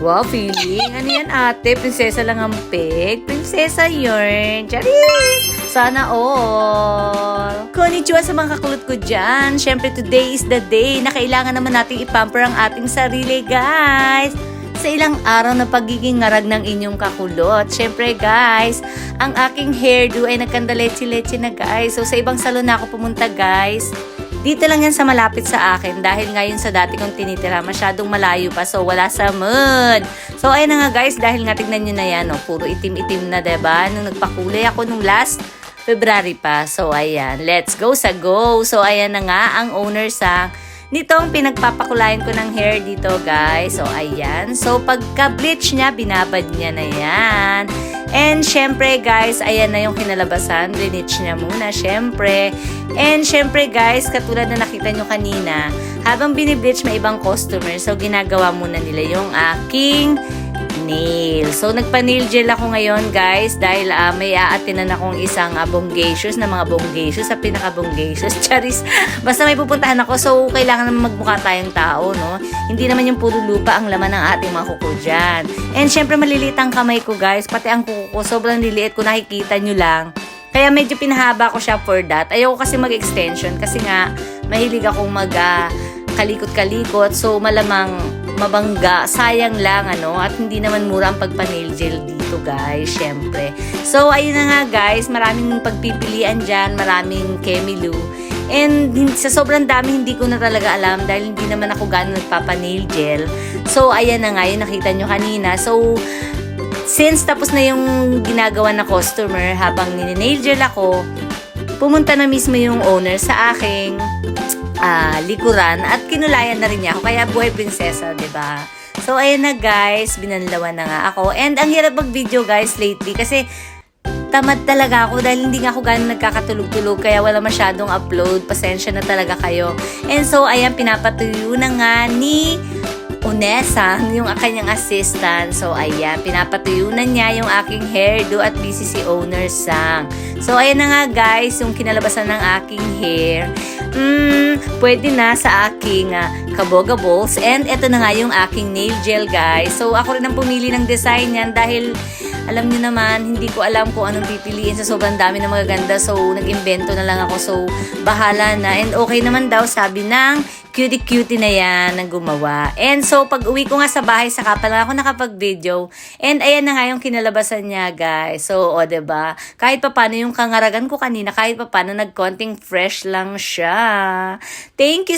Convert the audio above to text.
Wow, feeling. Ano yan ate? Prinsesa lang ang pig? Prinsesa yun. Charis! Sana all. Konnichiwa sa mga kakulot ko dyan. Siyempre, today is the day na kailangan naman nating ipamper ang ating sarili, guys. Sa ilang araw na pagiging ngarag ng inyong kakulot. Siyempre, guys, ang aking hairdo ay nagkandalechi-lechi na, guys. So, sa ibang salon na ako pumunta, guys. Dito lang yan sa malapit sa akin dahil ngayon sa dati kong tinitira masyadong malayo pa, so wala sa mood. So ayun na nga guys, dahil nga tignan nyo na yan, oh, puro itim-itim na, diba? Nung nagpakulay ako nung last February pa. So ayan, let's go sa go. So ayan na nga ang owner sa nitong pinagpapakulayan ko ng hair dito, guys. So ayan, so pagka-bleach niya, binabad niya na yan. And syempre guys, ayan na yung kinalabasan. Bleach niya muna, syempre. And syempre guys, katulad na nakita nyo kanina, habang binibleach may ibang customer, so ginagawa muna nila yung aking nail. So nagpa-nail gel ako ngayon guys dahil may aatinan akong isang bonggacious na mga bonggacious sa pinaka-bonggacious. Charis, basta may pupuntahan ako, so kailangan naman magmukha tayong tao, no? Hindi naman yung puro lupa ang laman ng ating mga kuko dyan. And syempre maliliit ang kamay ko guys, pati ang kuko ko sobrang liliit, kung nakikita nyo lang. Kaya medyo pinahaba ko siya for that. Ayoko kasi mag-extension kasi nga mahilig akong kalikot-kalikot, so malamang mabangga, sayang lang ano, at hindi naman mura ang pagpa-nail gel dito guys, syempre. So ayun na nga guys, maraming pagpipilian dyan, maraming Kemilu, and sa sobrang dami hindi ko na talaga alam dahil hindi naman ako gano'n nagpapa-nail gel. So ayan na nga, yung nakita nyo kanina. So since tapos na yung ginagawa na customer habang nini-nail gel ako, pumunta na mismo yung owner sa aking likuran at kinulayan na rin niya ako. Kaya buhay prinsesa, diba? So, ayan na guys, binanlawan na nga ako. And ang hirap mag-video guys lately kasi tamad talaga ako dahil hindi nga ako gano'n nagkakatulog-tulog kaya wala masyadong upload. Pasensya na talaga kayo. And so, ayan, pinapatuyo na nga ni Unesa, yung kanyang assistant. So, ayan, pinapatuyo na niya yung aking hairdo at busy si owner Sang. So, ayan na nga guys, yung kinalabasan ng aking hair. Pwede na sa aking kaboga balls. And ito na nga yung aking nail gel guys. So, ako rin ang pumili ng design yan dahil alam niyo naman, hindi ko alam kung anong pipiliin sa sobrang dami ng magaganda. So, nag-invento na lang ako. So, bahala na. And okay naman daw, sabi ng cutie-cutie na yan ang gumawa. And so, pag uwi ko nga sa bahay, saka pa lang ako nakapag-video. And ayan na nga yung kinalabasan niya, guys. So, o, diba? Kahit pa paano yung kangaragan ko kanina, kahit pa paano nag-konting fresh lang siya. Thank you